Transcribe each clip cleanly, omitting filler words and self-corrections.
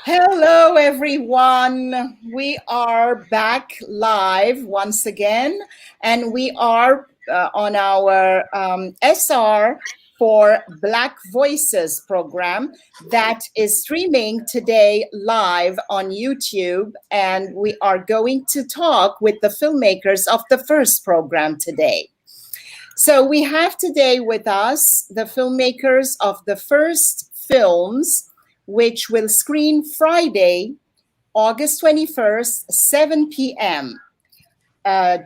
Hello, everyone. We are back live once again, and we are on our SR for Black Voices program that is streaming today live on YouTube. And we are going to talk with the filmmakers of the first program today. So we have today with us the filmmakers of the first films, which will screen Friday, August 21st, 7 p.m.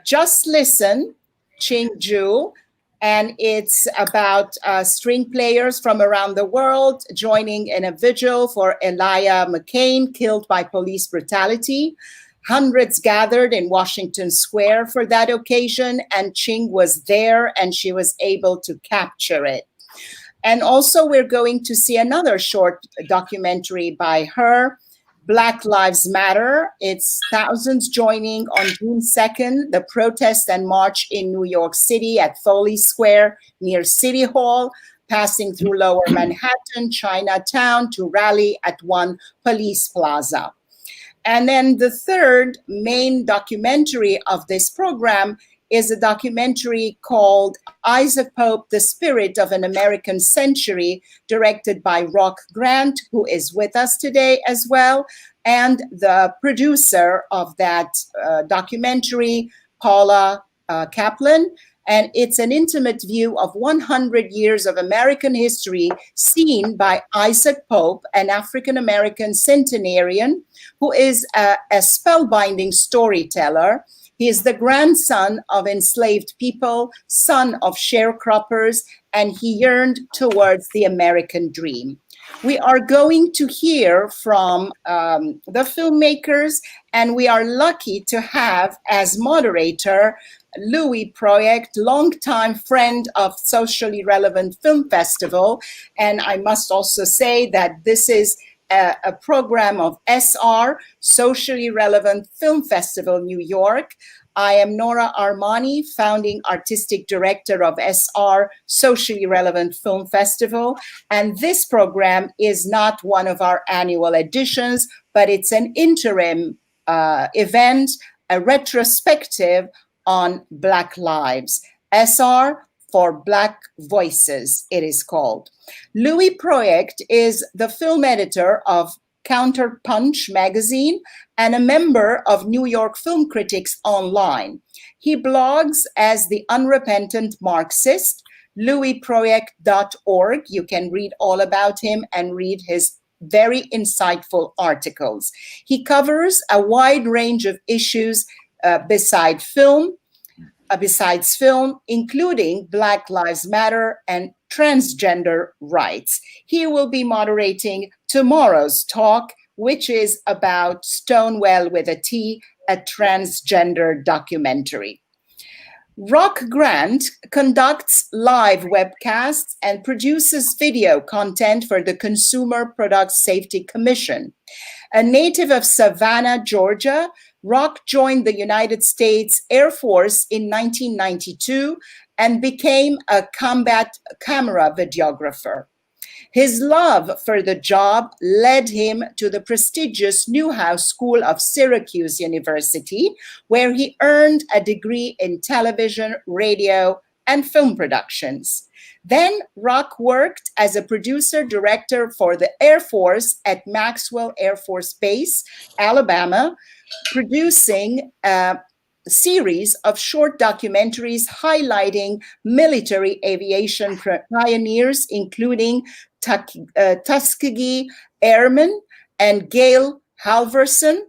Just Listen, Ching Juhl, and it's about string players from around the world joining in a vigil for Elijah McClain, killed by police brutality. Hundreds gathered in Washington Square for that occasion, and Ching was there and she was able to capture it. And also we're going to see another short documentary by her, Black Lives Matter. It's thousands joining on June 2nd, the protest and march in New York City at Foley Square near City Hall, passing through Lower Manhattan, Chinatown to rally at one police plaza. And then the third main documentary of this program is a documentary called Isopope, The Spirit of an American Century, directed by Rock Grant, who is with us today as well, and the producer of that documentary, Paula Kaplan. And it's an intimate view of 100 years of American history seen by Isopope, an African-American centenarian who is a spellbinding storyteller. He is the grandson of enslaved people, son of sharecroppers, and he yearned towards the American dream. We are going to hear from the filmmakers, and we are lucky to have as moderator Louis Project, longtime friend of Socially Relevant Film Festival. And I must also say that this is a program of SR, Socially Relevant Film Festival, New York. I am Nora Armani, founding artistic director of SR, Socially Relevant Film Festival. And this program is not one of our annual editions, but it's an interim event, a retrospective on Black lives. SR for Black Voices, it is called. Louis Project is the film editor of Counterpunch magazine and a member of New York Film Critics Online. He blogs as the Unrepentant Marxist, louisproject.org. You can read all about him and read his very insightful articles. He covers a wide range of issues besides film, including Black Lives Matter and transgender rights. He will be moderating tomorrow's talk, which is about Stonewall with a T, a transgender documentary. Rock Grant conducts live webcasts and produces video content for the Consumer Product Safety Commission. A native of Savannah, Georgia, Rock joined the United States Air Force in 1992 and became a combat camera videographer. His love for the job led him to the prestigious Newhouse School of Syracuse University, where he earned a degree in television, radio, and film productions. Then Rock worked as a producer-director for the Air Force at Maxwell Air Force Base, Alabama, producing a series of short documentaries highlighting military aviation pioneers, including Tuskegee Airmen and Gail Halvorson,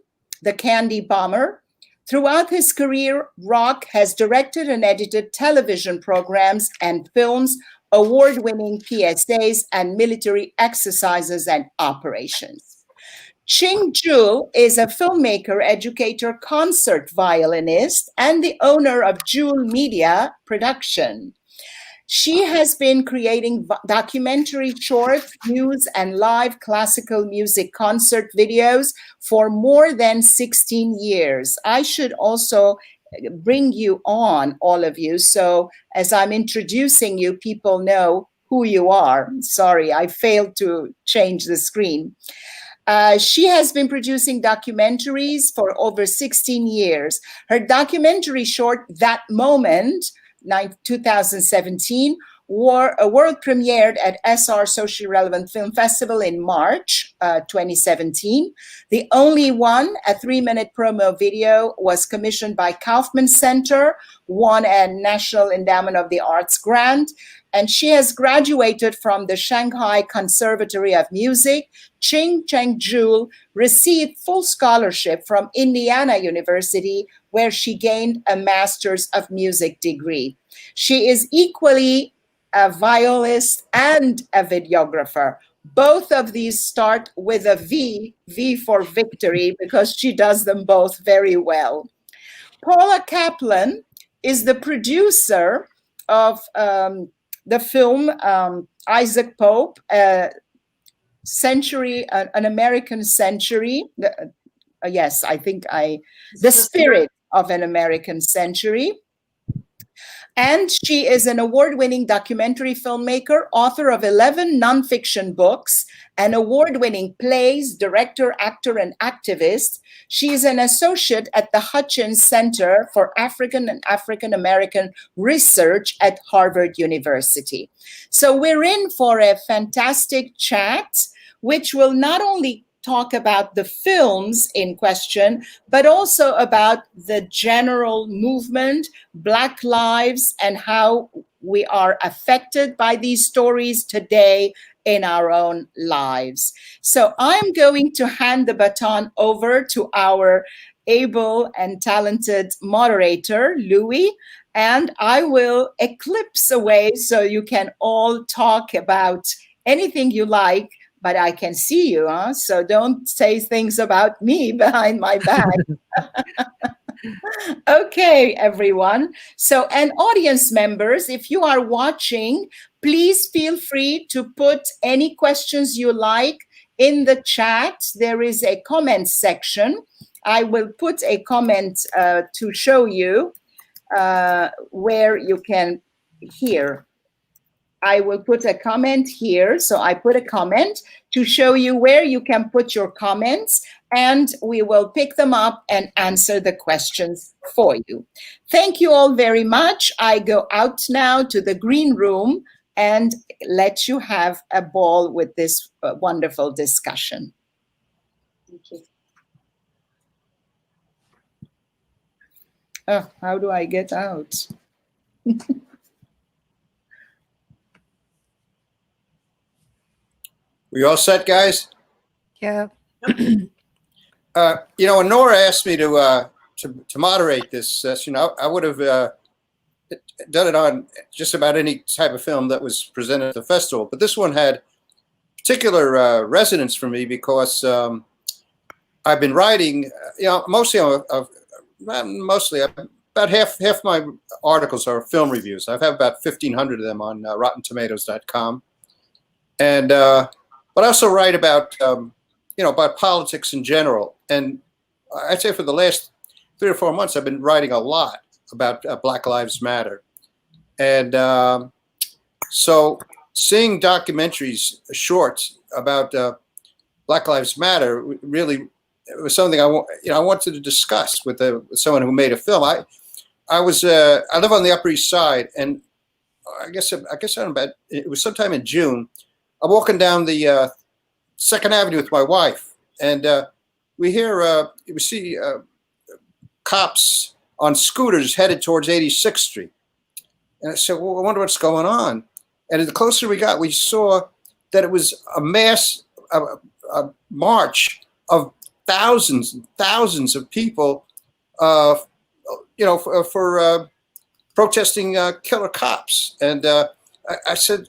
the Candy Bomber. Throughout his career, Rock has directed and edited television programs and films, award-winning PSAs, and military exercises and operations. Ching Juhl is a filmmaker, educator, concert violinist, and the owner of Juhl Media Production. She has been creating documentary short, news, and live classical music concert videos for more than 16 years. I should also bring you on, all of you, so as I'm introducing you, people know who you are. Sorry, I failed to change the screen. She has been producing documentaries for over 16 years. Her documentary short, That Moment, 2017, world premiered at SR Socially Relevant Film Festival in March 2017. The Only One, a 3-minute promo video, was commissioned by Kaufman Center, won a National Endowment of the Arts grant, and she has graduated from the Shanghai Conservatory of Music. Ching Juhl received full scholarship from Indiana University, where she gained a Master's of Music degree. She is equally a violist and a videographer. Both of these start with a V for victory, because she does them both very well. Paula Kaplan is the producer of the film Isopope, Century, an American Century. Yes, I think the Spirit of an American Century. And she is an award-winning documentary filmmaker, author of 11 nonfiction books, and award-winning plays, director, actor, and activist. She is an associate at the Hutchins Center for African and African American Research at Harvard University. So we're in for a fantastic chat, which will not only talk about the films in question, but also about the general movement, Black lives, and how we are affected by these stories today in our own lives. So I'm going to hand the baton over to our able and talented moderator, Louis, and I will eclipse away so you can all talk about anything you like, but I can see you, huh? So don't say things about me behind my back. Okay, everyone. So, and audience members, if you are watching, please feel free to put any questions you like in the chat. There is a comment section. I will put a comment to show you where you can hear. I will put a comment here. So I put a comment to show you where you can put your comments, and we will pick them up and answer the questions for you. Thank you all very much. I go out now to the green room and let you have a ball with this wonderful discussion. Thank you. Oh, how do I get out? We all set, guys? Yeah. You know, when Nora asked me to moderate this session, I would have done it on just about any type of film that was presented at the festival. But this one had particular resonance for me because I've been writing, you know, about half my articles are film reviews. I have about 1,500 of them on RottenTomatoes.com. And but I also write about, you know, about politics in general. And I'd say for the last 3 or 4 months, I've been writing a lot about Black Lives Matter. And so seeing documentaries, shorts about Black Lives Matter, really it was something I wanted to discuss with someone who made a film. I live on the Upper East Side, and I guess it was sometime in June. I'm walking down the 2nd Avenue with my wife, and we see cops on scooters headed towards 86th Street. And I said, well, I wonder what's going on. And the closer we got, we saw that it was a mass a march of thousands and thousands of people, you know, for protesting killer cops. And I said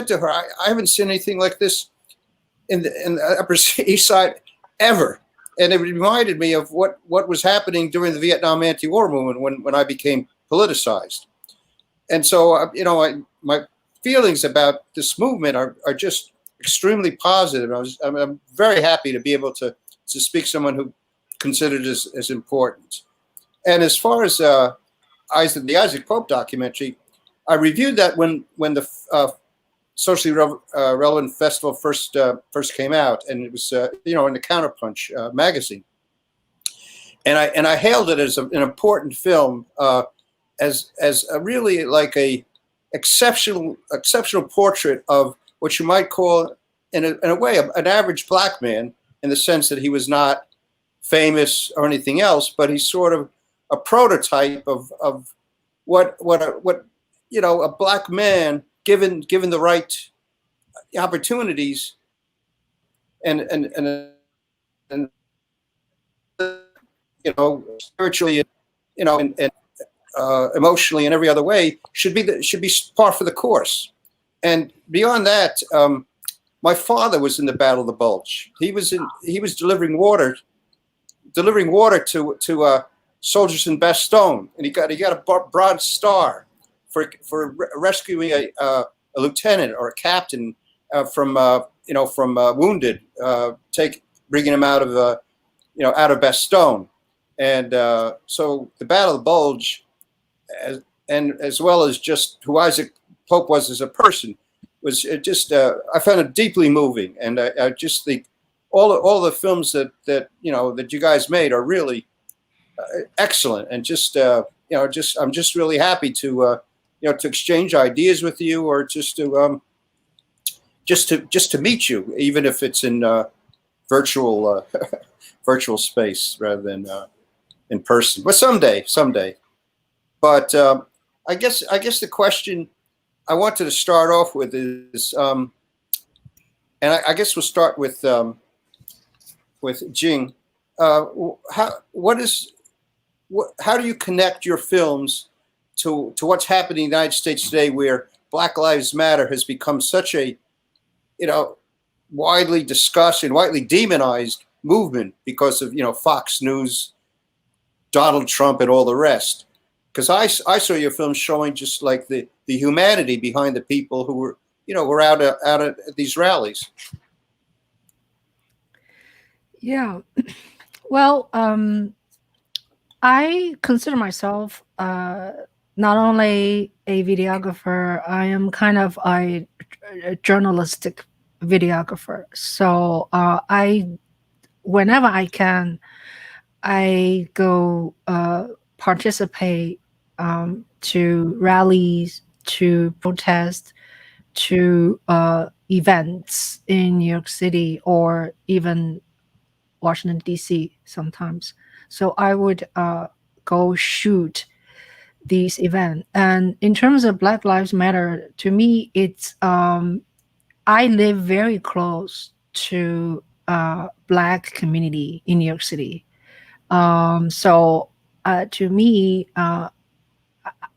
to her, I haven't seen anything like this in the Upper East Side ever. And it reminded me of what was happening during the Vietnam anti-war movement when I became politicized. And so, you know, my feelings about this movement are just extremely positive. I'm very happy to be able to speak to someone who considered it as important. And as far as the Isopope documentary, I reviewed that when the socially relevant festival first came out, and it was in the Counterpunch magazine, and I hailed it as an important film, as a really like a exceptional portrait of what you might call in a way an average black man, in the sense that he was not famous or anything else, but he's sort of a prototype of what a black man given the right opportunities and spiritually, and emotionally and every other way should be par for the course. And beyond that, my father was in the Battle of the Bulge. He was delivering water to soldiers in Bastogne, and he got a Bronze Star for rescuing a lieutenant or a captain from wounded, bringing him out of Bastogne. And so the Battle of the Bulge, as well as just who Isopope was as a person, was just I found it deeply moving. And I just think all the films that you guys made are really excellent. And I'm just really happy to to exchange ideas with you, or just to meet you, even if it's in virtual virtual space rather than in person. But someday. But I guess the question I wanted to start off with is, and I guess we'll start with Jing. How do you connect your films to what's happening in the United States today, where Black Lives Matter has become such a widely discussed and widely demonized movement because of Fox News, Donald Trump, and all the rest? Because I saw your film showing just like the humanity behind the people who were out at these rallies. Yeah, well, I consider myself not only a videographer, I am kind of a journalistic videographer. So whenever I can, I go participate to rallies, to protest, to events in New York City, or even Washington, D.C. sometimes. So I would go shoot these events. And in terms of Black Lives Matter, to me, it's I live very close to Black community in New York City. So to me,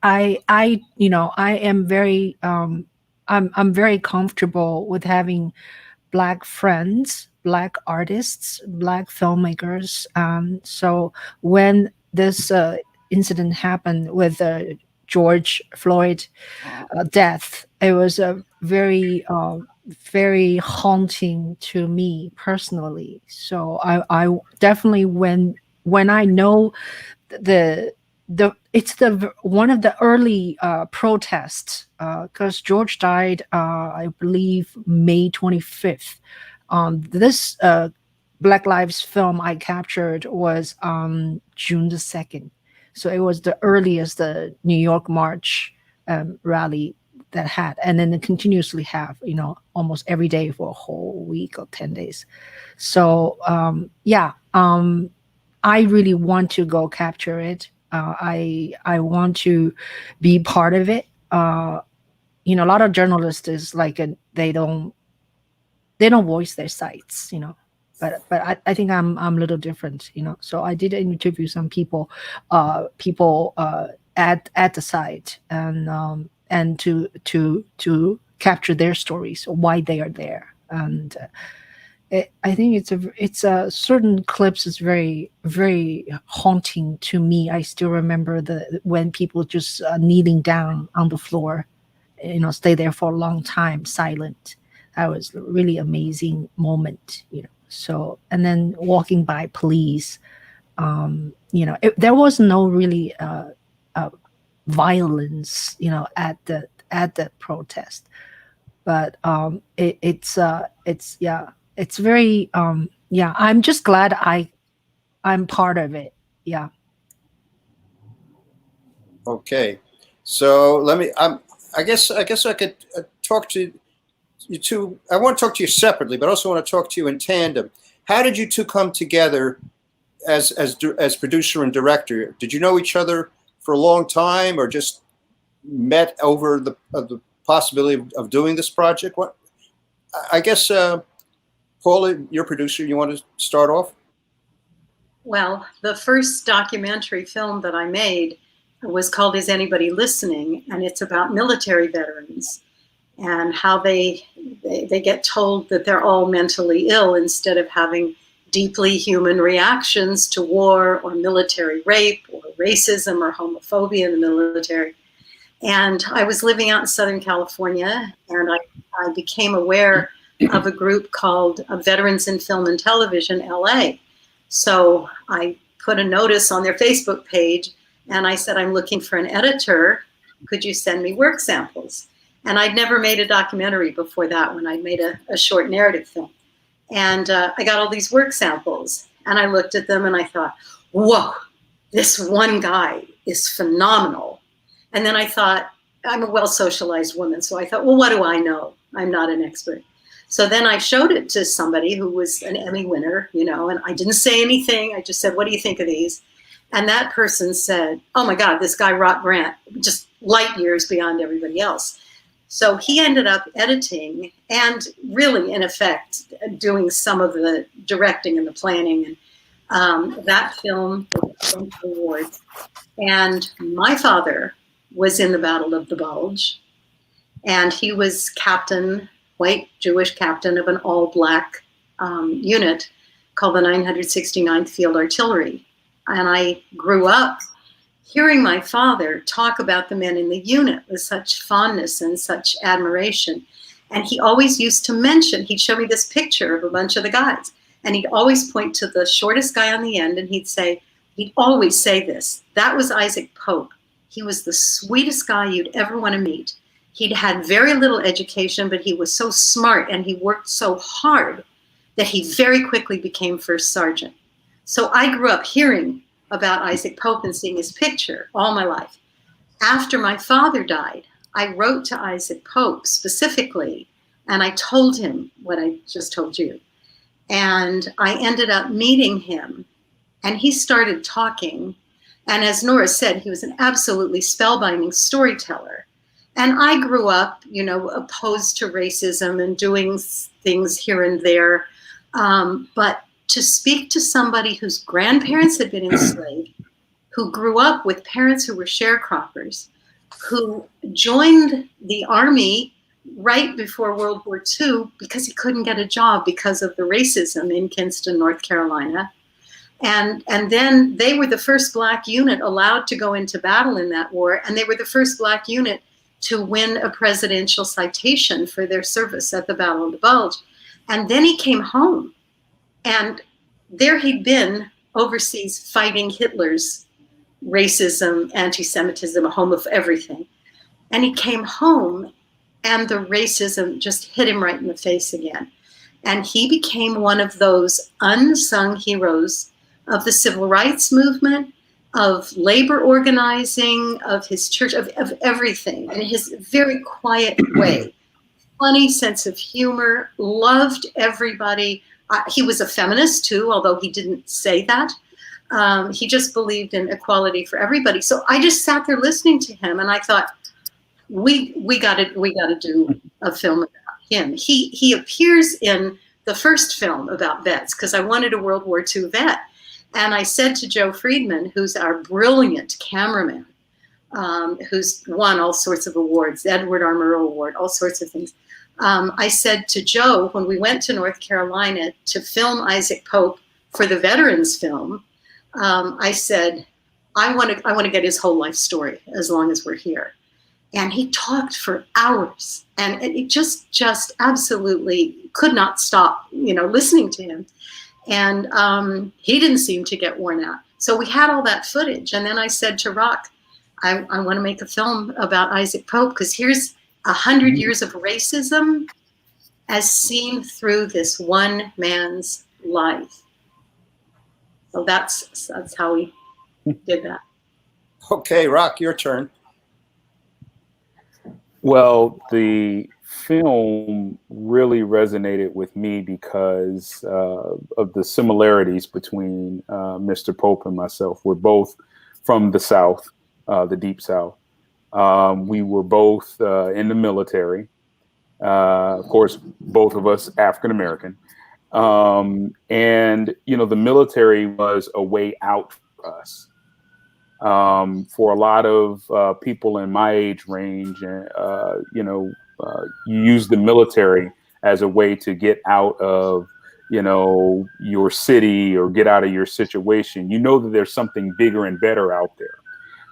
I am very I'm very comfortable with having Black friends, Black artists, Black filmmakers. So when this incident happened with George Floyd death, it was a very very haunting to me personally. So I definitely, when I know it's the one of the early protests, because George died I believe May 25th. This Black Lives film I captured was June the 2nd. So it was the earliest the New York March rally that had, and then it continuously have, almost every day for a whole week or 10 days. So I really want to go capture it. I want to be part of it. A lot of journalists is like they don't voice their sides, but I think I'm a little different, So I did interview some people at the site, and to capture their stories, why they are there. And I think it's a certain clips is very, very haunting to me. I still remember when people just kneeling down on the floor, stay there for a long time silent. That was a really amazing moment, So, and then walking by police, there was no really violence, at the protest. but it's yeah, it's very yeah. I'm just glad I'm part of it. Yeah. Okay, so let me. I guess I could talk to you two. I want to talk to you separately, but I also want to talk to you in tandem. How did you two come together as producer and director? Did you know each other for a long time, or just met over the possibility of doing this project? What? I guess Paula, your producer. You want to start off? Well, the first documentary film that I made was called Is Anybody Listening? And it's about military veterans and how they get told that they're all mentally ill instead of having deeply human reactions to war or military rape or racism or homophobia in the military. And I was living out in Southern California, and I became aware of a group called Veterans in Film and Television LA. So I put a notice on their Facebook page, and I said, I'm looking for an editor. Could you send me work samples? And I'd never made a documentary before that when I'd made a short narrative film. And I got all these work samples, and I looked at them and I thought, whoa, this one guy is phenomenal. And then I thought, I'm a well-socialized woman, so I thought, well, what do I know? I'm not an expert. So then I showed it to somebody who was an Emmy winner, you know, and I didn't say anything. I just said, what do you think of these? And that person said, oh my God, this guy, Rock Grant, just light years beyond everybody else. So he ended up editing and really, in effect, doing some of the directing and the planning. And that film won awards. And my father was in the Battle of the Bulge, and he was captain, white Jewish captain of an all-black unit called the 969th Field Artillery. And I grew up hearing my father talk about the men in the unit with such fondness and such admiration. And he always used to mention, he'd show me this picture of a bunch of the guys, and he'd always point to the shortest guy on the end, and he'd always say this, that was Isopope. He was the sweetest guy you'd ever want to meet. He'd had very little education, but he was so smart and he worked so hard that he very quickly became first sergeant. So I grew up hearing about Isopope and seeing his picture all my life. After my father died, I wrote to Isopope specifically, and I told him what I just told you. And I ended up meeting him, and he started talking. And as Nora said, he was an absolutely spellbinding storyteller. And I grew up, you know, opposed to racism and doing things here and there. But to speak to somebody whose grandparents had been enslaved, who grew up with parents who were sharecroppers, who joined the army right before World War II because he couldn't get a job because of the racism in Kinston, North Carolina. And then they were the first Black unit allowed to go into battle in that war. And they were the first Black unit to win a presidential citation for their service at the Battle of the Bulge. And then he came home, and there he'd been overseas fighting Hitler's racism, anti-Semitism, everything. And he came home, and the racism just hit him right in the face again. And he became one of those unsung heroes of the civil rights movement, of labor organizing, of his church, of everything, in his very quiet way. Funny sense of humor, loved everybody. He was a feminist too, although he didn't say that. He just believed in equality for everybody. So I just sat there listening to him, and I thought, we got to do a film about him. He appears in the first film about vets because I wanted a World War II vet. And I said to Joe Friedman, who's our brilliant cameraman, who's won all sorts of awards, the Edward R. Murrow Award, all sorts of things. I said to Joe, when we went to North Carolina to film Isopope for the veterans film, I said, I want to get his whole life story as long as we're here. And he talked for hours, and it just absolutely could not stop, listening to him. And he didn't seem to get worn out. So we had all that footage. And then I said to Rock, I want to make a film about Isopope because here's 100 years of racism as seen through this one man's life. So that's how we did that. Okay, Rock, your turn. Well, the film really resonated with me because of the similarities between Mr. Pope and myself. We're both from the South, the Deep South. We were both in the military. Of course, both of us African American. And, you know, the military was a way out for us. For a lot of people in my age range, you know, you use the military as a way to get out of, you know, your city or get out of your situation. You know that there's something bigger and better out there.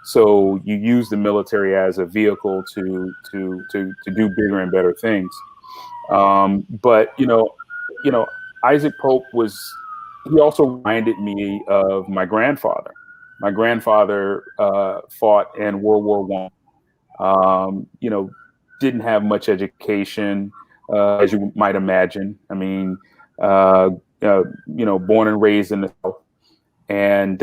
So you use the military as a vehicle to do bigger and better things. But, you know, Isaac Pope he also reminded me of my grandfather. My grandfather fought in World War I. You know, didn't have much education, as you might imagine. I mean, you know, born and raised in the South. And,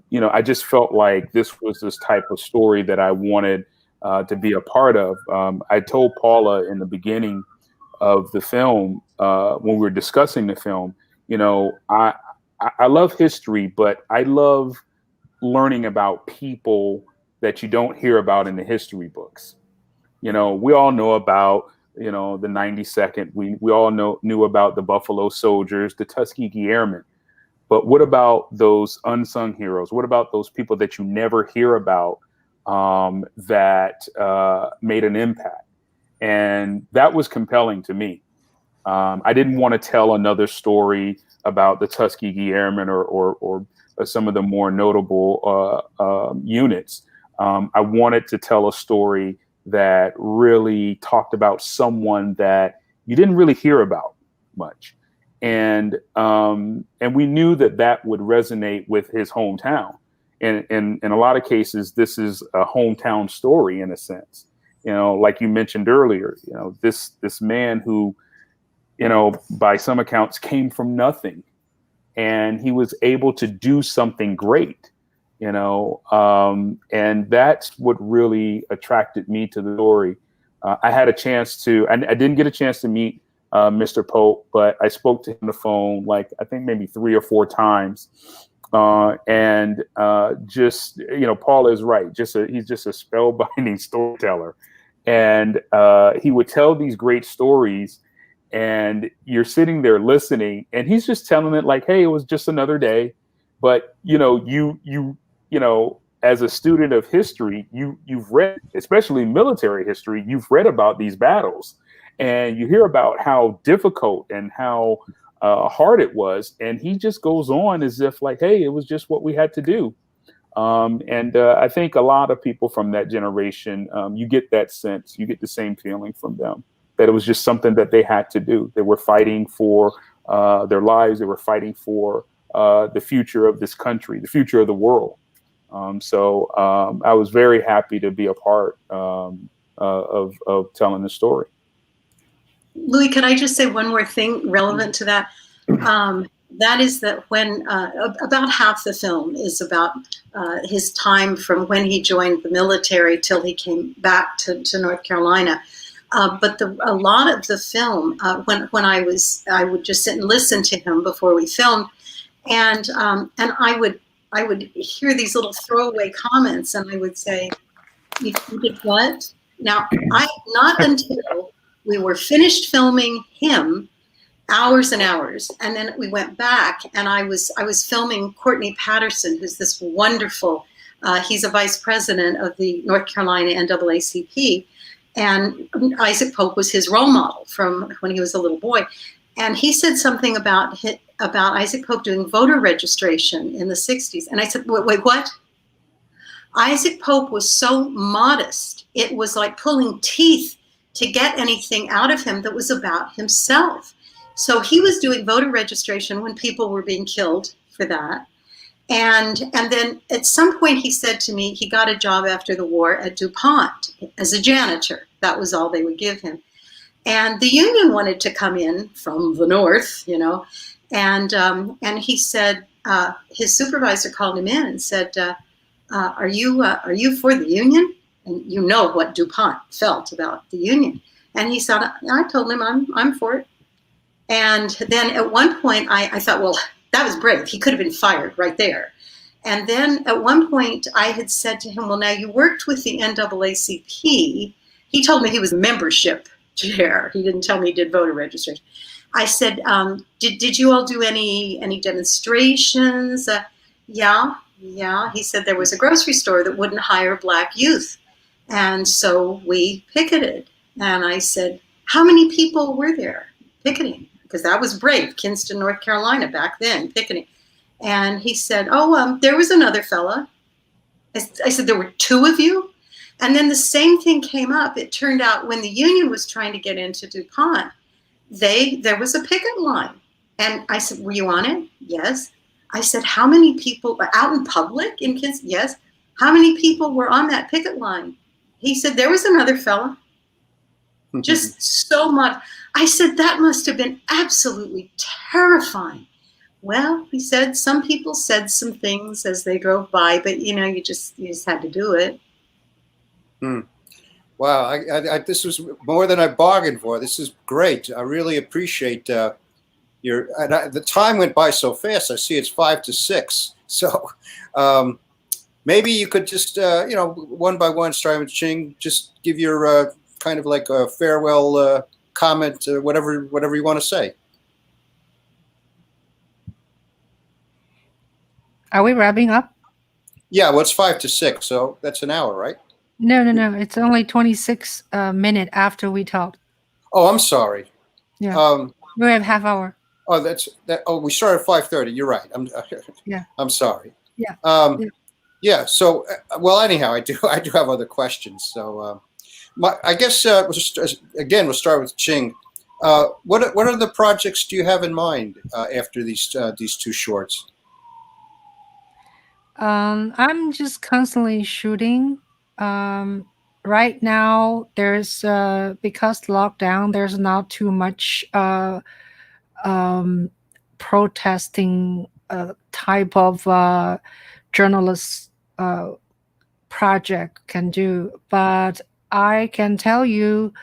you know, I just felt like this was this type of story that I wanted to be a part of. I told Paula in the beginning of the film, when we were discussing the film, you know, I love history, but I love learning about people that you don't hear about in the history books. You know, we all know about, you know, the 92nd. We all knew about the Buffalo Soldiers, the Tuskegee Airmen. But what about those unsung heroes? What about those people that you never hear about that made an impact? And that was compelling to me. I didn't want to tell another story about the Tuskegee Airmen or some of the more notable units. I wanted to tell a story that really talked about someone that you didn't really hear about much. And we knew that would resonate with his hometown. And in a lot of cases, this is a hometown story in a sense. You know, like you mentioned earlier, you know, this man who, you know, by some accounts came from nothing, and he was able to do something great, you know, and that's what really attracted me to the story. I had a chance I didn't get a chance to meet Mr. Pope, but I spoke to him on the phone, like, I think maybe 3 or 4 times. And just, you know, Paula is right. He's just a spellbinding storyteller. And he would tell these great stories, and you're sitting there listening, and he's just telling it like, hey, it was just another day. But, you know, you know, as a student of history, you've read, especially military history, you've read about these battles, and you hear about how difficult and how hard it was. And he just goes on as if like, hey, it was just what we had to do. And I think a lot of people from that generation, you get that sense, you get the same feeling from them, that it was just something that they had to do. They were fighting for their lives. They were fighting for the future of this country, the future of the world. So I was very happy to be a part of telling the story. Louis, could I just say one more thing relevant to that? That is that when about half the film is about his time from when he joined the military till he came back to North Carolina. But a lot of the film, when I would just sit and listen to him before we filmed, and I would hear these little throwaway comments, and I would say, "You did what?" Now, not until we were finished filming him, hours and hours, and then we went back, and I was filming Courtney Patterson, who's this wonderful. He's a vice president of the North Carolina NAACP, and Isaac Pope was his role model from when he was a little boy, and he said something about Isaac Pope doing voter registration in the '60s, and I said, wait, what? Isaac Pope was so modest; it was like pulling teeth to get anything out of him that was about himself. So he was doing voter registration when people were being killed for that. And then at some point he said to me, he got a job after the war at DuPont as a janitor. that was all they would give him. And the union wanted to come in from the north, you know, and he said, his supervisor called him in and said, are you for the union? And you know what DuPont felt about the union. And he said, I told him I'm for it. And then at one point I thought, well, that was brave. He could have been fired right there. And then at one point I had said to him, well, now you worked with the NAACP. He told me he was membership chair. He didn't tell me he did voter registration. I said, did you all do any demonstrations? Yeah. He said there was a grocery store that wouldn't hire Black youth. And so we picketed. And I said, how many people were there picketing? Because that was brave, Kinston, North Carolina, back then, picketing. And he said, there was another fella. I said, there were two of you? And then the same thing came up. It turned out when the union was trying to get into DuPont, there was a picket line. And I said, were you on it? Yes. I said, how many people out in public in Kinston? Yes. How many people were on that picket line? He said, there was another fella. Just so much. I said, that must have been absolutely terrifying. Well, he said, some people said some things as they drove by, but you know, you just had to do it. Wow, I this was more than I bargained for. This is great. I really appreciate the time went by so fast. I see it's 5 to 6. So maybe you could just, one by one, starting with Ching, just give your kind of like a farewell comment, whatever you want to say. Are we wrapping up? Yeah, well, it's 5 to 6, so that's an hour, right? No. It's only 26 minutes after we talked. Oh, I'm sorry. Yeah. We have half hour. Oh, we started at 5:30. You're right. I'm sorry. Yeah. Yeah. So, well, anyhow, I do have other questions. So, I guess we'll start with Ching. What are the projects do you have in mind after these two shorts? I'm just constantly shooting. Right now, there's because lockdown, there's not too much protesting type of journalist project can do. But I can tell you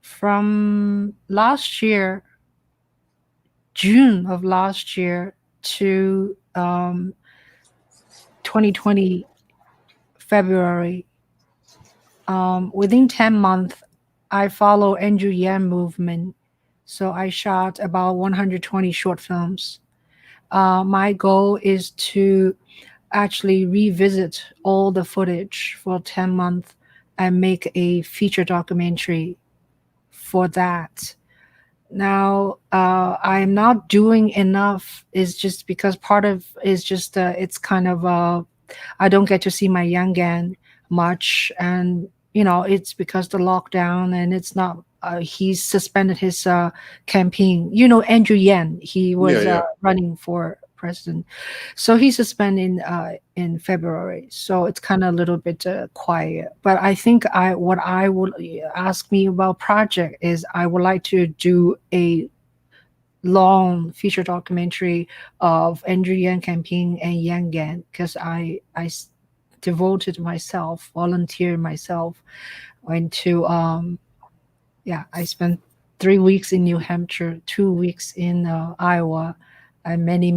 from last year, June of last year to 2020 February, within 10 months, I follow Andrew Yang movement. So I shot about 120 short films. My goal is to actually revisit all the footage for 10 months and make a feature documentary for that. Now, I'm not doing enough is just because part of is just it's kind of I don't get to see my youngin much, and it's because the lockdown, and it's not he's suspended his campaign. Andrew Yang, he was running for president, so he suspended in February, so it's kind of a little bit quiet. But I think what I would ask me about project is I would like to do a long feature documentary of Andrew Yang campaign and Yang Gang, because I devoted myself, volunteered myself, went to I spent 3 weeks in New Hampshire, 2 weeks in Iowa, and many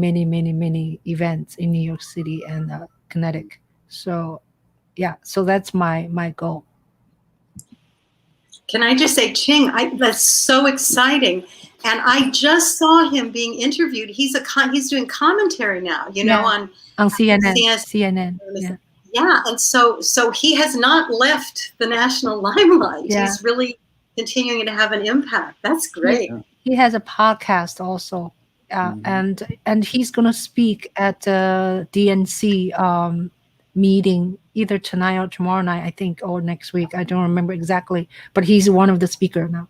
events in New York City and Connecticut. So so that's my goal. Can I just say, Ching, that's so exciting. And I just saw him being interviewed. He's doing commentary now, on CNN. Yeah. And so he has not left the national limelight. Yeah. He's really continuing to have an impact. That's great. He has a podcast also. And he's going to speak at the DNC meeting either tonight or tomorrow night, I think, or next week. I don't remember exactly, but he's one of the speakers now.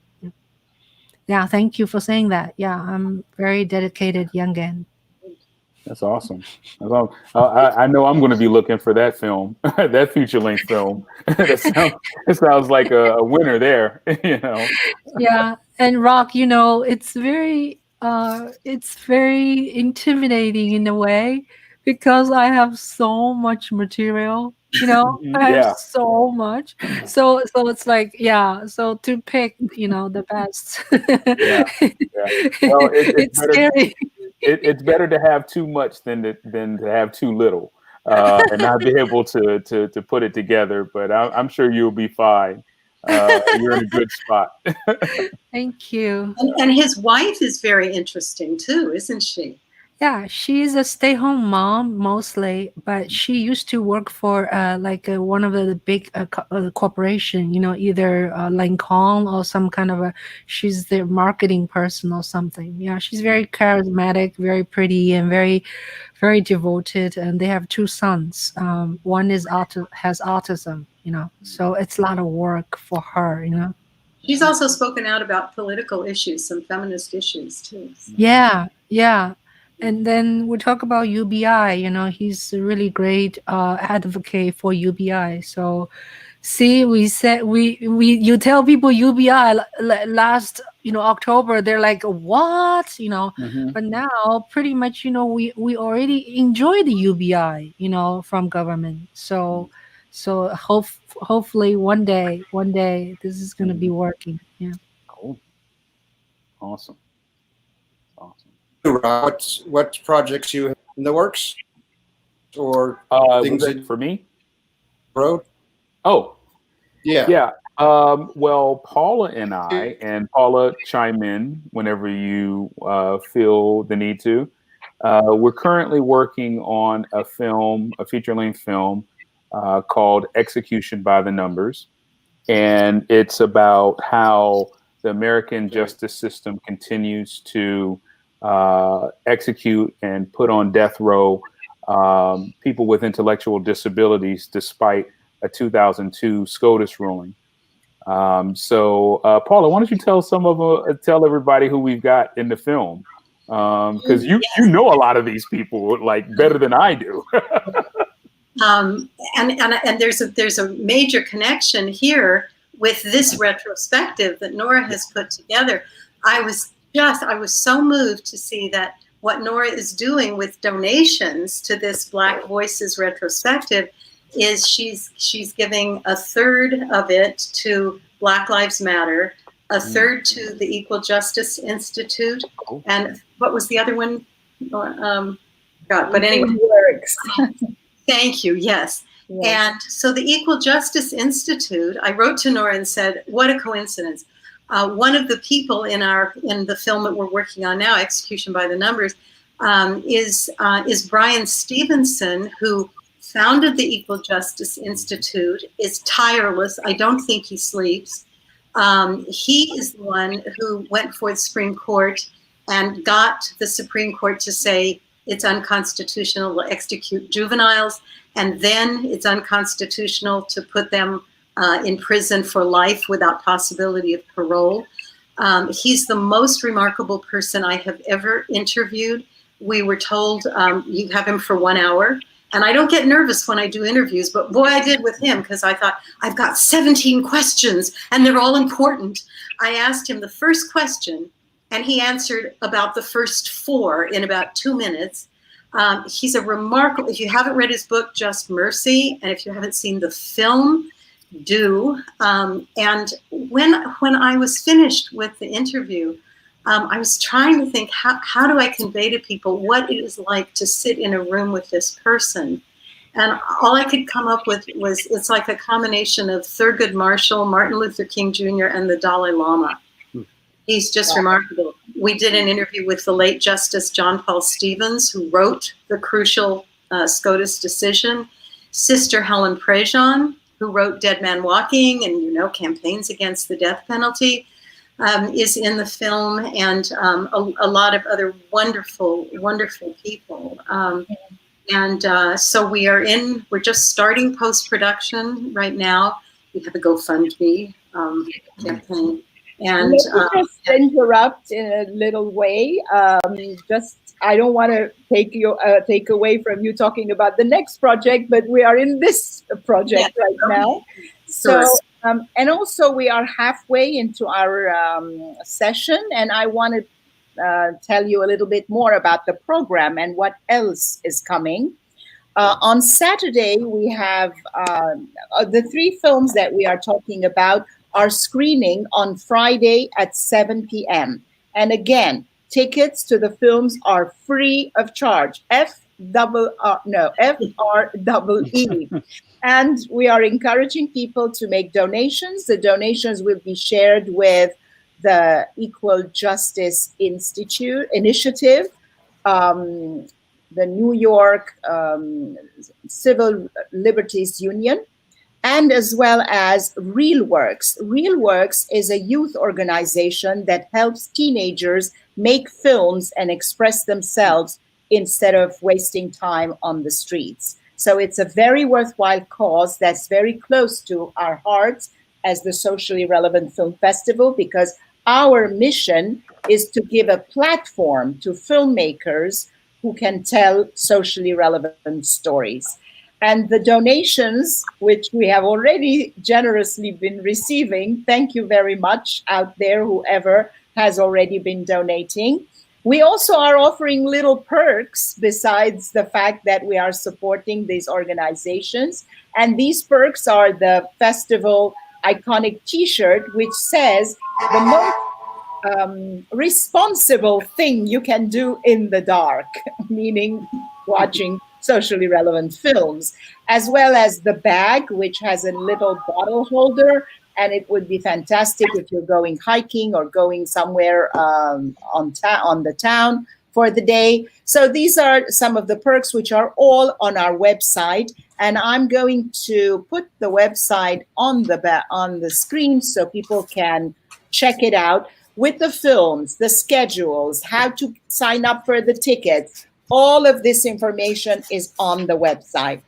Yeah, thank you for saying that. Yeah, I'm very dedicated youngin. That's awesome. I know I'm going to be looking for that film, that feature-length film. It sounds like a winner there. Yeah, and Rock, it's very intimidating in a way because I have so much material. I have Yeah. so much. So it's like, yeah. So to pick, the best. Yeah. Well, it's It's better. scary. It's better to have too much than to have too little, and not be able to put it together. But I'm sure you'll be fine. You're in a good spot. Thank you. And his wife is very interesting too, isn't she? Yeah, she's a stay-home mom mostly, but she used to work for one of the big corporation, either Lancome or some kind of she's the marketing person or something. Yeah, she's very charismatic, very pretty, and very, very devoted. And they have 2 sons. One has autism, so it's a lot of work for her, She's also spoken out about political issues, some feminist issues too. Yeah. And then we talk about UBI. He's a really great advocate for UBI. So, see, we said you tell people UBI last October, they're like, what? Mhm. But now pretty much we already enjoy the UBI from government. So hopefully one day this is going to be working. Yeah. Cool. Awesome. What projects you have in the works, or things that For me? wrote? Oh, Yeah. yeah. Well, Paula and I, and Paula, chime in whenever you feel the need to. We're currently working on a feature-length film called Execution by the Numbers. And it's about how the American justice system continues to execute and put on death row people with intellectual disabilities despite a 2002 SCOTUS ruling. So Paula, why don't you tell everybody who we've got in the film? Because you know a lot of these people like better than I do. And there's a major connection here with this retrospective that Nora has put together. I was so moved to see that what Nora is doing with donations to this Black Voices retrospective is she's giving a third of it to Black Lives Matter, a third to the Equal Justice Institute, and what was the other one? But anyway. Thank you. Yes. And so the Equal Justice Institute, I wrote to Nora and said, what a coincidence. One of the people in the film that we're working on now, Execution by the Numbers, is Brian Stevenson, who founded the Equal Justice Institute, is tireless. I don't think he sleeps. He is the one who went before the Supreme Court and got the Supreme Court to say it's unconstitutional to execute juveniles, and then it's unconstitutional to put them in prison for life without possibility of parole. He's the most remarkable person I have ever interviewed. We were told you have him for 1 hour. And I don't get nervous when I do interviews, but boy, I did with him, because I thought, I've got 17 questions and they're all important. I asked him the first question, and he answered about the first 4 in about 2 minutes. He's a remarkable, if you haven't read his book, Just Mercy, and if you haven't seen the film, do. And when I was finished with the interview, I was trying to think, how do I convey to people what it is like to sit in a room with this person? And all I could come up with was, it's like a combination of Thurgood Marshall, Martin Luther King Jr., and the Dalai Lama. He's just remarkable. We did an interview with the late Justice John Paul Stevens, who wrote the crucial SCOTUS decision. Sister Helen Prejean, who wrote Dead Man Walking and, campaigns against the death penalty, is in the film, and a lot of other wonderful, wonderful people. So we're just starting post-production right now. We have a GoFundMe campaign. And let me just interrupt in a little way. I don't want to take away from you talking about the next project, but we are in this project right now. So, and also we are halfway into our session, and I want to tell you a little bit more about the program and what else is coming. On Saturday, we have the 3 films that we are talking about are screening on Friday at 7 p.m. And again, tickets to the films are free of charge. FREE. And we are encouraging people to make donations. The donations will be shared with the Equal Justice Initiative, the New York Civil Liberties Union, and as well as RealWorks. RealWorks is a youth organization that helps teenagers make films and express themselves instead of wasting time on the streets. So it's a very worthwhile cause that's very close to our hearts as the Socially Relevant Film Festival, because our mission is to give a platform to filmmakers who can tell socially relevant stories. And the donations, which we have already generously been receiving, thank you very much out there, whoever has already been donating. We also are offering little perks besides the fact that we are supporting these organizations. And these perks are the festival iconic t-shirt, which says the most responsible thing you can do in the dark, meaning watching socially relevant films, as well as the bag, which has a little bottle holder. And it would be fantastic if you're going hiking or going somewhere on the town for the day. So these are some of the perks, which are all on our website. And I'm going to put the website on the screen so people can check it out with the films, the schedules, how to sign up for the tickets. All of this information is on the website.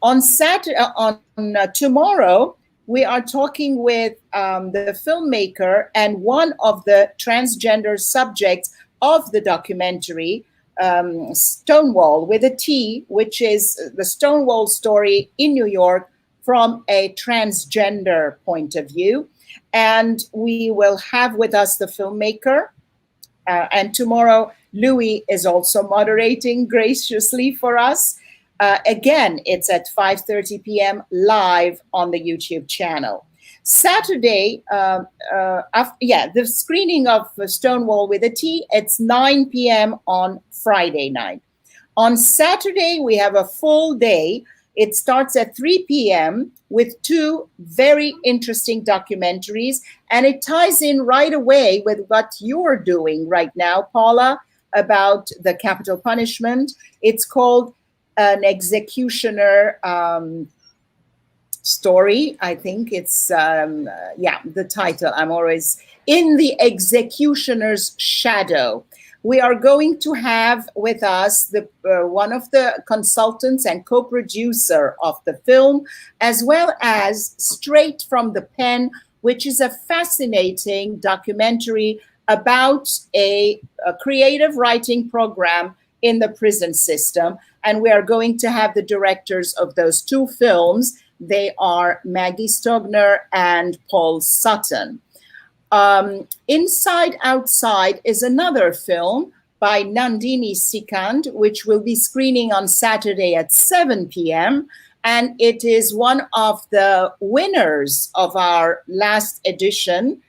On tomorrow, we are talking with the filmmaker and one of the transgender subjects of the documentary, Stonewall with a T, which is the Stonewall story in New York from a transgender point of view. And we will have with us the filmmaker. And tomorrow, Louis is also moderating graciously for us. Again, it's at 5:30 p.m. live on the YouTube channel. Saturday, the screening of Stonewall with a T, it's 9 p.m. on Friday night. On Saturday, we have a full day. It starts at 3 p.m. with 2 very interesting documentaries, and it ties in right away with what you're doing right now, Paula, about the capital punishment. It's called An Executioner Story. I think it's, the title. I'm always In the Executioner's Shadow. We are going to have with us the one of the consultants and co-producer of the film, as well as Straight from the Pen, which is a fascinating documentary about a creative writing program in the prison system. And we are going to have the directors of those 2 films. They are Maggie Stogner and Paul Sutton. Inside Outside is another film by Nandini Sikand, which will be screening on Saturday at 7 p.m. And it is one of the winners of our last edition.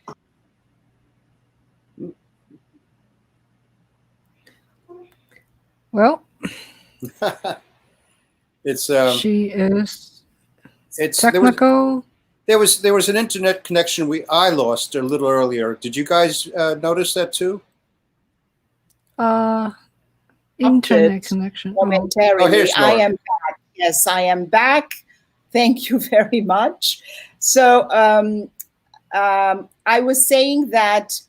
Well, it's she is. It's technical. There was an internet connection I lost a little earlier. Did you guys notice that too? Internet connection. Momentarily. Here's Nora. I am back. Yes, I am back. Thank you very much. So I was saying that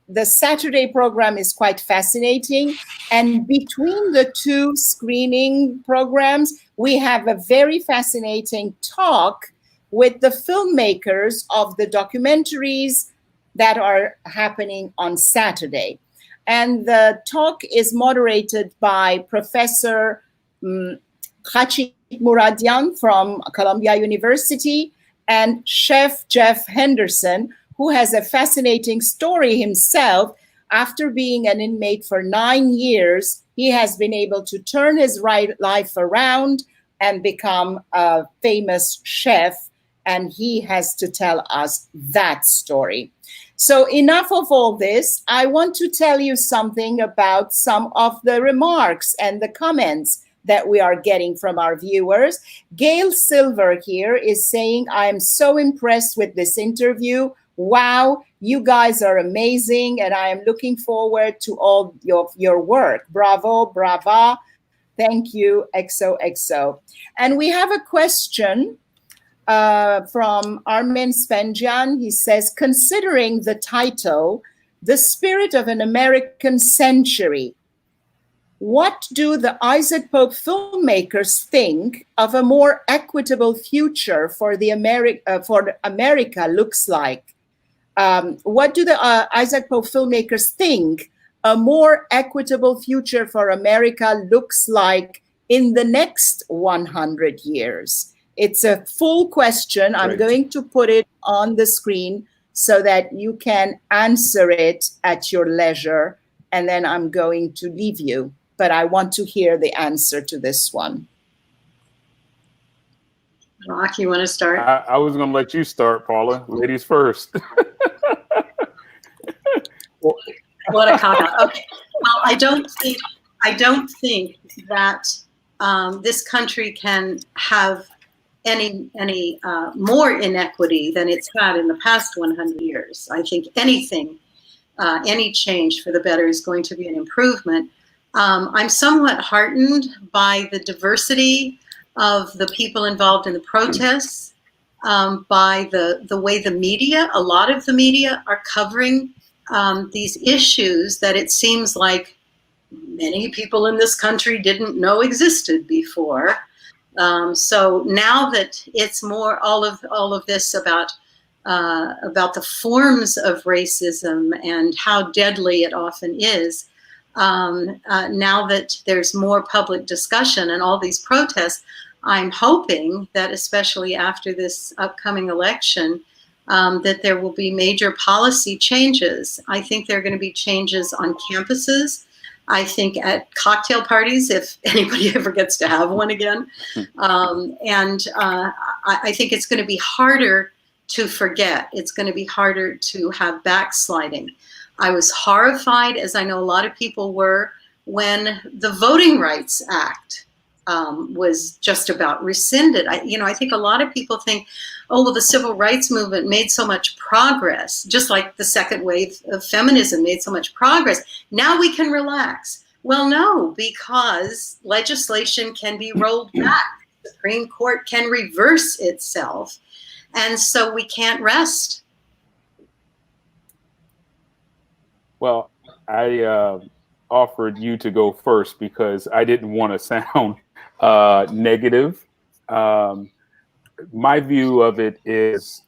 the Saturday program is quite fascinating. And between the 2 screening programs, we have a very fascinating talk with the filmmakers of the documentaries that are happening on Saturday. And the talk is moderated by Professor Khachik Muradian from Columbia University and Chef Jeff Henderson, who has a fascinating story himself. After being an inmate for 9 years, he has been able to turn his life around and become a famous chef, and he has to tell us that story. So enough of all this. I want to tell you something about some of the remarks and the comments that we are getting from our viewers. Gail Silver here is saying, I am so impressed with this interview. Wow, you guys are amazing, and I am looking forward to all your work. Bravo, brava. Thank you, XOXO. And we have a question from Armin Spenjan. He says, considering the title, The Spirit of an American Century, what do the Isopope filmmakers think of a more equitable future for America looks like? What do the Isopope filmmakers think a more equitable future for America looks like in the next 100 years? It's a full question. Great. I'm going to put it on the screen so that you can answer it at your leisure, and then I'm going to leave you. But I want to hear the answer to this one. Rock, you want to start? I was going to let you start, Paula. Ladies first. What a cop-out. Okay. Well, I don't think that this country can have any more inequity than it's had in the past 100 years. I think anything, any change for the better is going to be an improvement. I'm somewhat heartened by the diversity of the people involved in the protests, by the way the media, a lot of the media are covering these issues that it seems like many people in this country didn't know existed before. So now that it's more all of this about the forms of racism and how deadly it often is, now that there's more public discussion and all these protests, I'm hoping that especially after this upcoming election, that there will be major policy changes. I think there are going to be changes on campuses. I think at cocktail parties, if anybody ever gets to have one again. I think it's going to be harder to forget. It's going to be harder to have backsliding. I was horrified, as I know a lot of people were, when the Voting Rights Act was just about rescinded. I think a lot of people think, oh, well, the civil rights movement made so much progress, just like the second wave of feminism made so much progress. Now we can relax. Well, no, because legislation can be rolled back. The Supreme Court can reverse itself. And so we can't rest. Well, I offered you to go first because I didn't want to sound negative. My view of it is,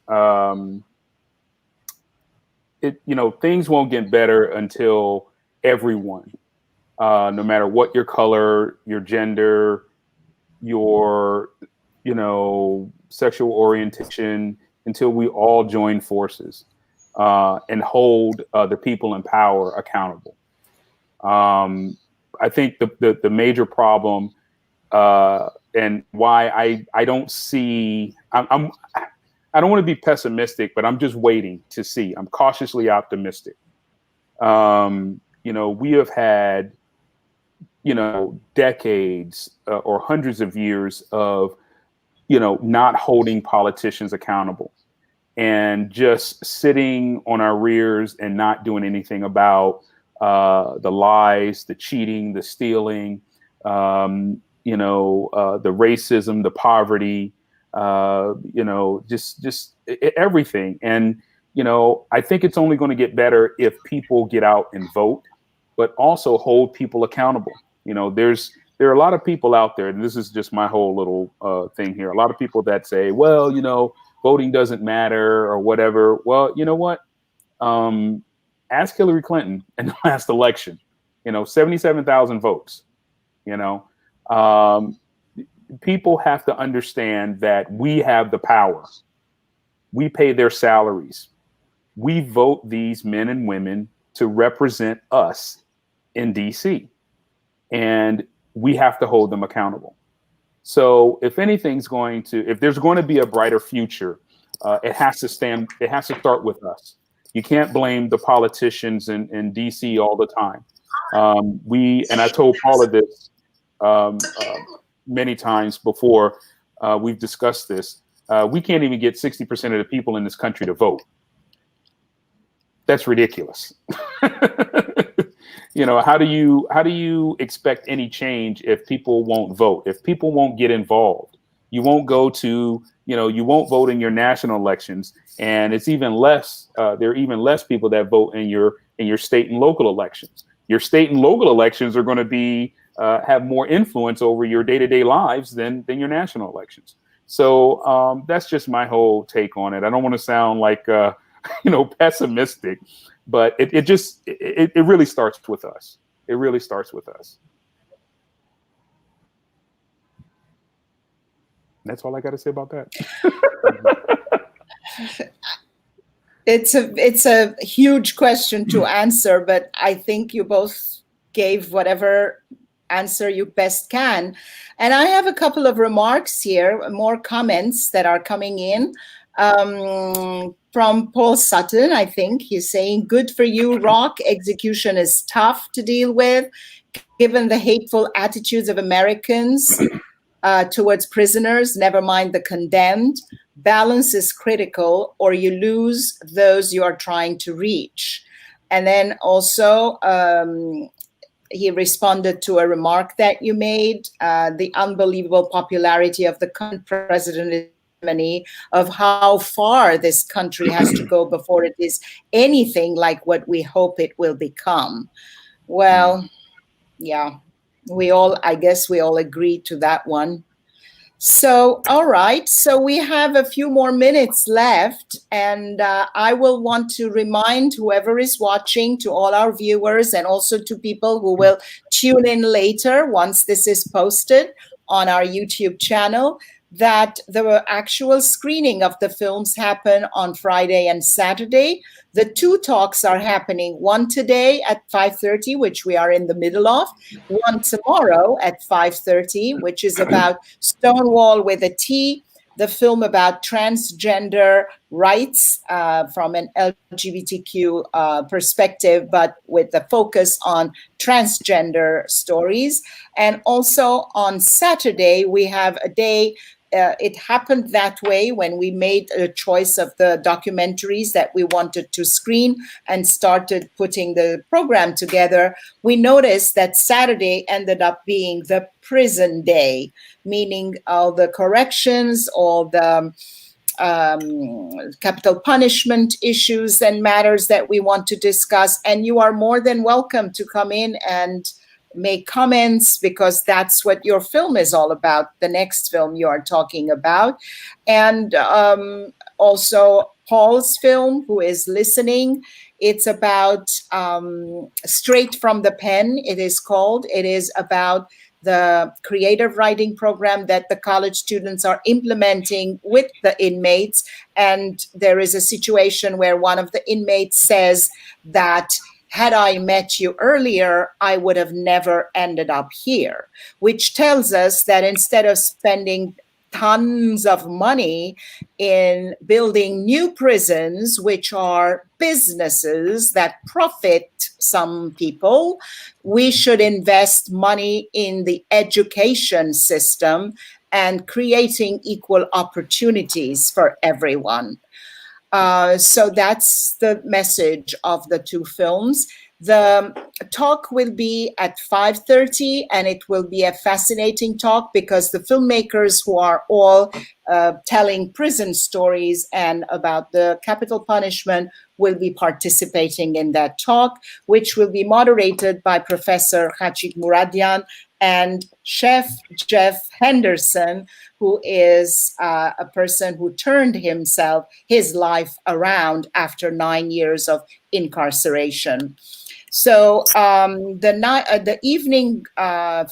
things won't get better until everyone, no matter what your color, your gender, your, sexual orientation, until we all join forces and hold the people in power accountable. I think the major problem and why I don't see, I don't want to be pessimistic, but I'm just waiting to see. I'm cautiously optimistic. We have had, decades or hundreds of years of, not holding politicians accountable and just sitting on our rears and not doing anything about the lies, the cheating, the stealing, the racism, the poverty, just everything. And, I think it's only going to get better if people get out and vote, but also hold people accountable. There are a lot of people out there, and this is just my whole little thing here. A lot of people that say, well, voting doesn't matter or whatever. Well, you know what? Ask Hillary Clinton in the last election. 77,000 votes. People have to understand that we have the power. We pay their salaries. We vote these men and women to represent us in DC, and we have to hold them accountable. So if there's going to be a brighter future, it has to start with us. You can't blame the politicians in DC all the time. And I told Paula this many times before. We've discussed this. We can't even get 60% of the people in this country to vote. That's ridiculous. How do you expect any change if people won't vote? If people won't get involved, you won't go to, you won't vote in your national elections, and it's even less. There are even less people that vote in your state and local elections. Your state and local elections are going to be have more influence over your day-to-day lives than your national elections. So that's just my whole take on it. I don't want to sound like pessimistic, but it really starts with us. It really starts with us. That's all I got to say about that. It's a huge question to answer, but I think you both gave whatever answer you best can. And I have a couple of remarks here, more comments that are coming in. From Paul Sutton, I think he's saying, good for you, Rock. Execution is tough to deal with, given the hateful attitudes of Americans towards prisoners, never mind the condemned. Balance is critical, or you lose those you are trying to reach. And then also, he responded to a remark that you made, the unbelievable popularity of the current president of how far this country has to go before it is anything like what we hope it will become. Well, yeah, I guess we all agree to that one. So, all right. So we have a few more minutes left, and I will want to remind whoever is watching, to all our viewers, and also to people who will tune in later once this is posted on our YouTube channel, that the actual screening of the films happen on Friday and Saturday. The two talks are happening, one today at 5:30, which we are in the middle of, one tomorrow at 5:30, which is about Stonewall with a T, the film about transgender rights from an LGBTQ perspective, but with the focus on transgender stories. And also on Saturday, we have a day. It happened that way when we made a choice of the documentaries that we wanted to screen and started putting the program together. We noticed that Saturday ended up being the prison day, meaning all the corrections, all the capital punishment issues and matters that we want to discuss. And you are more than welcome to come in and make comments, because that's what your film is all about, the next film you are talking about. And also Paul's film, who is listening, it's about Straight from the Pen, it is called. It is about the creative writing program that the college students are implementing with the inmates. And there is a situation where one of the inmates says that, had I met you earlier, I would have never ended up here, which tells us that instead of spending tons of money in building new prisons, which are businesses that profit some people, we should invest money in the education system and creating equal opportunities for everyone. So that's the message of the two films. The talk will be at 5:30, and it will be a fascinating talk because the filmmakers who are all telling prison stories and about the capital punishment will be participating in that talk, which will be moderated by Professor Khachik Mouradian and Chef Jeff Henderson, who is a person who turned his life around after 9 years of incarceration. So the evening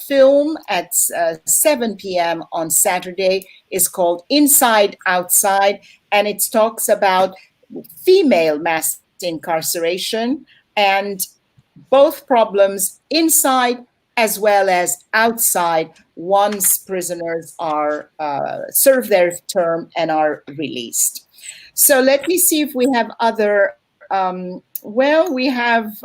film at 7 p.m. on Saturday is called Inside Outside, and it talks about female mass incarceration and both problems inside as well as outside once prisoners are serve their term and are released. So let me see if we have other. Well, we have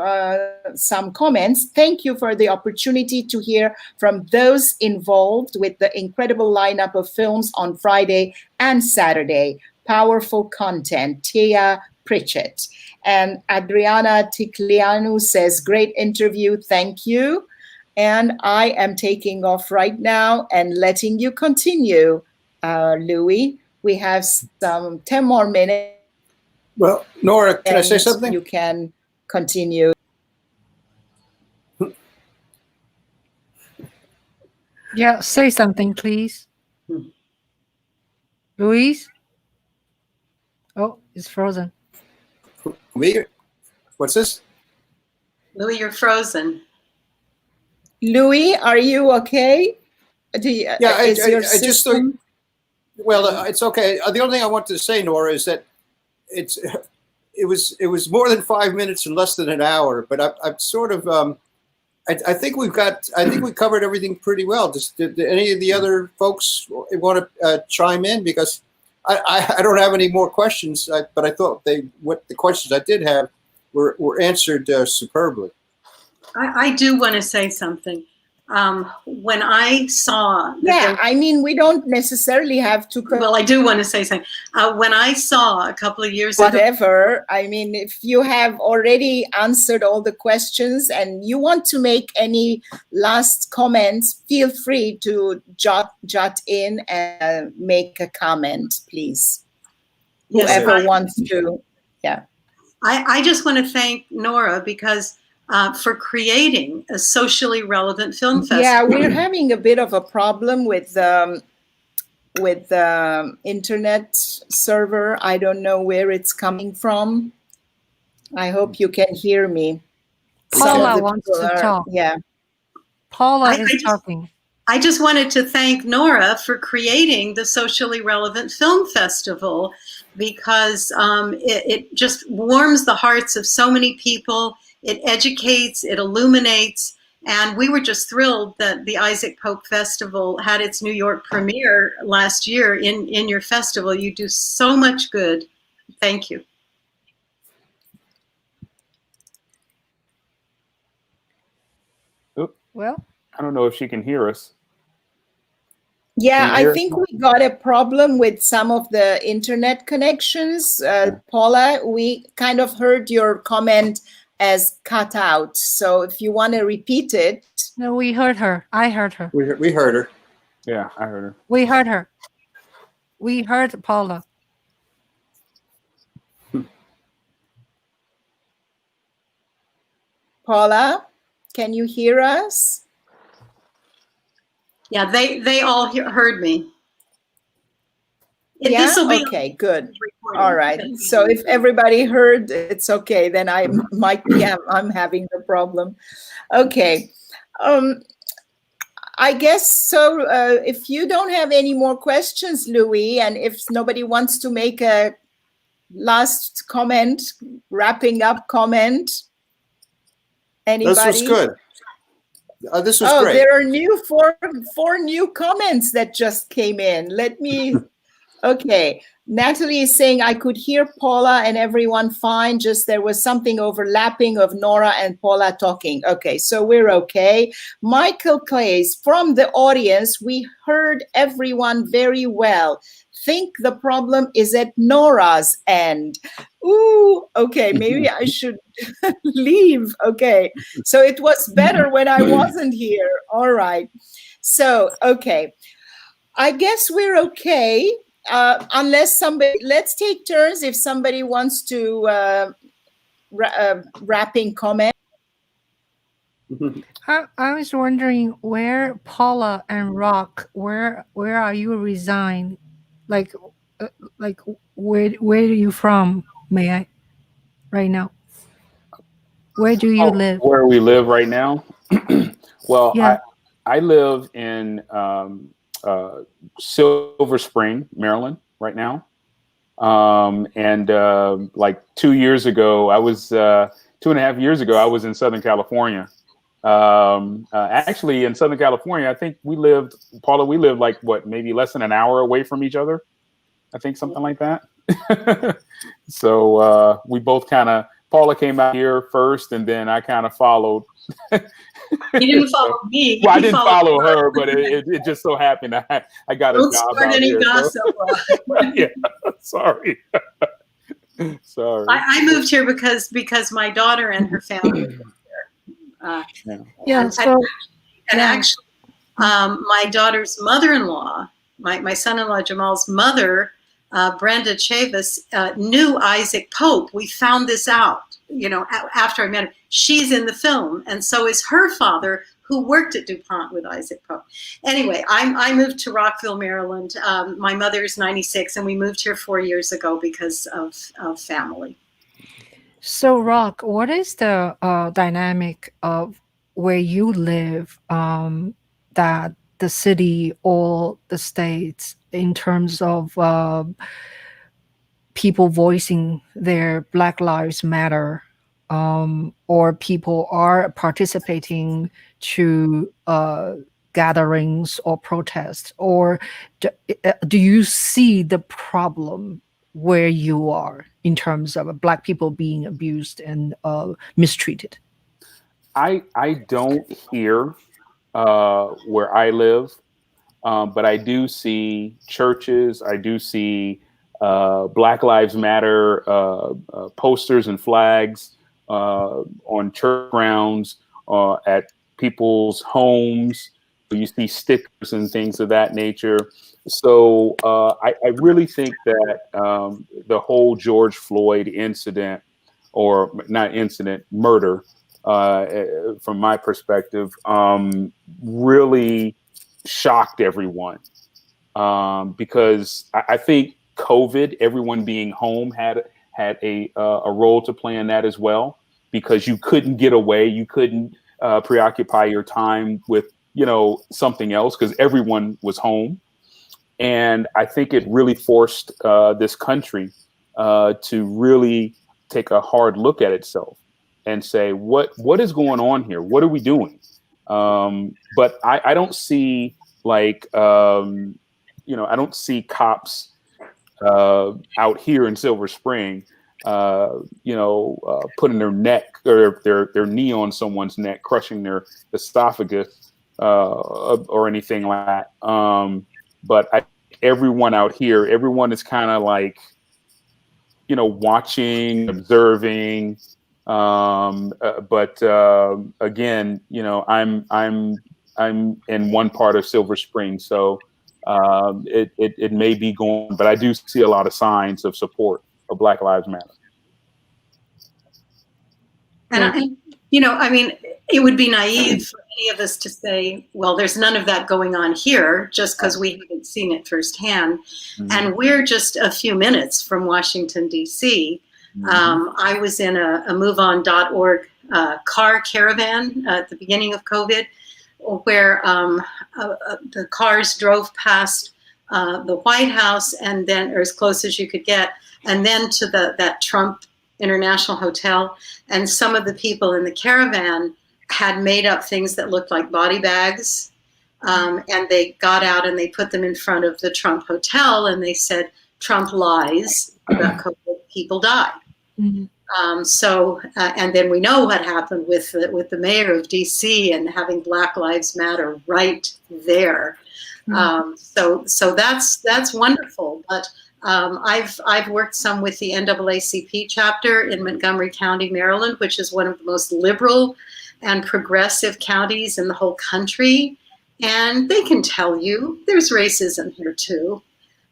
some comments. Thank you for the opportunity to hear from those involved with the incredible lineup of films on Friday and Saturday. Powerful content. Tia Pritchett. And Adriana Ticlianu says, great interview. Thank you. And I am taking off right now and letting you continue, Louis. We have some 10 more minutes. Well, Nora, can I say something? You can continue. Yeah, say something, please. Louise? Oh, it's frozen. Me? What's this? Louis, you're frozen. Louis, are you okay? Yeah, I just thought, well, it's okay. The only thing I wanted to say, Nora, is that it was more than 5 minutes and less than an hour, but I'm sort of I think we covered everything pretty well. Did any of the other folks want to chime in? Because I don't have any more questions, but I thought the questions I did have were answered superbly. I do want to say something. When I saw... I mean, we don't necessarily have to... Well, I do want to say something. When I saw a couple of years ago... Whatever. I mean, if you have already answered all the questions and you want to make any last comments, feel free to jot in and make a comment, please. Yes, whoever wants to. Yeah. I just want to thank Nora because... for creating a socially relevant film festival. Yeah, we're having a bit of a problem with the internet server. I don't know where it's coming from. I hope you can hear me. Paula wants to talk. Yeah. Paula is talking. I just wanted to thank Nora for creating the socially relevant film festival because it just warms the hearts of so many people. It educates, it illuminates, and we were just thrilled that the Isopope Festival had its New York premiere last year in your festival. You do so much good. Thank you. Well, I don't know if she can hear us. Yeah, I think we got a problem with some of the internet connections. Paula, we kind of heard your comment as cut out. So if you want to repeat it. No, we heard her. I heard her. We heard her. Yeah, I heard her. We heard her. We heard Paula. Paula, can you hear us? Yeah, they all heard me. Yeah, okay, good. All right. So if everybody heard, it's okay. Then I might be, I'm having the problem. Okay. I guess so. If you don't have any more questions, Louis, and if nobody wants to make a last comment, wrapping up comment, anybody? This was good. This was great. There are four new comments that just came in. Let me. Okay, Natalie is saying, I could hear Paula and everyone fine, just there was something overlapping of Nora and Paula talking. Okay, so we're okay. Michael Clays, from the audience, we heard everyone very well. Think the problem is at Nora's end. Ooh, okay, maybe I should leave. Okay, so it was better when I wasn't here. All right, so, okay. I guess we're okay. Unless somebody, let's take turns if somebody wants to wrapping comment. I was wondering where Paula and Rock, where are you resign? Like, like where are you from? May I right now? Where do you Oh, live? where we live right now? Well, Yeah. I live in Silver Spring, Maryland, right now. And like 2 years ago, I was 2.5 years ago, I was in Southern California. Actually, in Southern California, I think Paula, we lived like what, maybe less than an hour away from each other. I think something like that. So we both Paula came out here first, and then I kind of followed. You didn't follow me. Well, I You didn't followed follow her, but it just so happened I got a Don't job start out any here. gossip. Yeah, sorry. Sorry. I moved here because my daughter and her family lived here. Yeah. So Actually, my daughter's mother-in-law, my son-in-law Jamal's mother, Brenda Chavis, knew Isaac Pope. We found this out, after I met him. She's in the film, and so is her father, who worked at DuPont with Isaac Pope. Anyway, I moved to Rockville, Maryland. My mother's 96, and we moved here 4 years ago because of family. So, Rock, what is the dynamic of where you live, that the city or the states, in terms of people voicing their Black Lives Matter, or people are participating to gatherings or protests? Or do you see the problem where you are in terms of Black people being abused and mistreated? I don't hear where I live, but I do see churches. I do see Black Lives Matter posters and flags on church grounds, at people's homes. You see stickers and things of that nature. So I really think that the whole George Floyd incident, or not incident, murder, from my perspective, really shocked everyone, because I think COVID, everyone being home, had a role to play in that as well, because you couldn't get away, you couldn't preoccupy your time with something else, because everyone was home. And I think it really forced this country to really take a hard look at itself and say, what is going on here? What are we doing? But I don't see I don't see cops out here in Silver Spring, putting their neck or their knee on someone's neck, crushing their esophagus, or anything like that. But everyone out here, everyone is kind of like, watching, observing. But again, I'm in one part of Silver Spring, so it may be going, but I do see a lot of signs of support for Black Lives Matter. And it would be naive for any of us to say, well, there's none of that going on here, just because we haven't seen it firsthand. Mm-hmm. And we're just a few minutes from Washington, D.C. Mm-hmm. I was in a MoveOn.org car caravan at the beginning of COVID, where the cars drove past the White House, and then, or as close as you could get, and then to that Trump International Hotel. And some of the people in the caravan had made up things that looked like body bags. And they got out and they put them in front of the Trump Hotel, and they said, Trump lies about COVID, people die. Mm-hmm. And then we know what happened with the mayor of DC and having Black Lives Matter right there. Mm-hmm. So that's wonderful. But I've worked some with the NAACP chapter in Montgomery County, Maryland, which is one of the most liberal and progressive counties in the whole country. And they can tell you there's racism here too.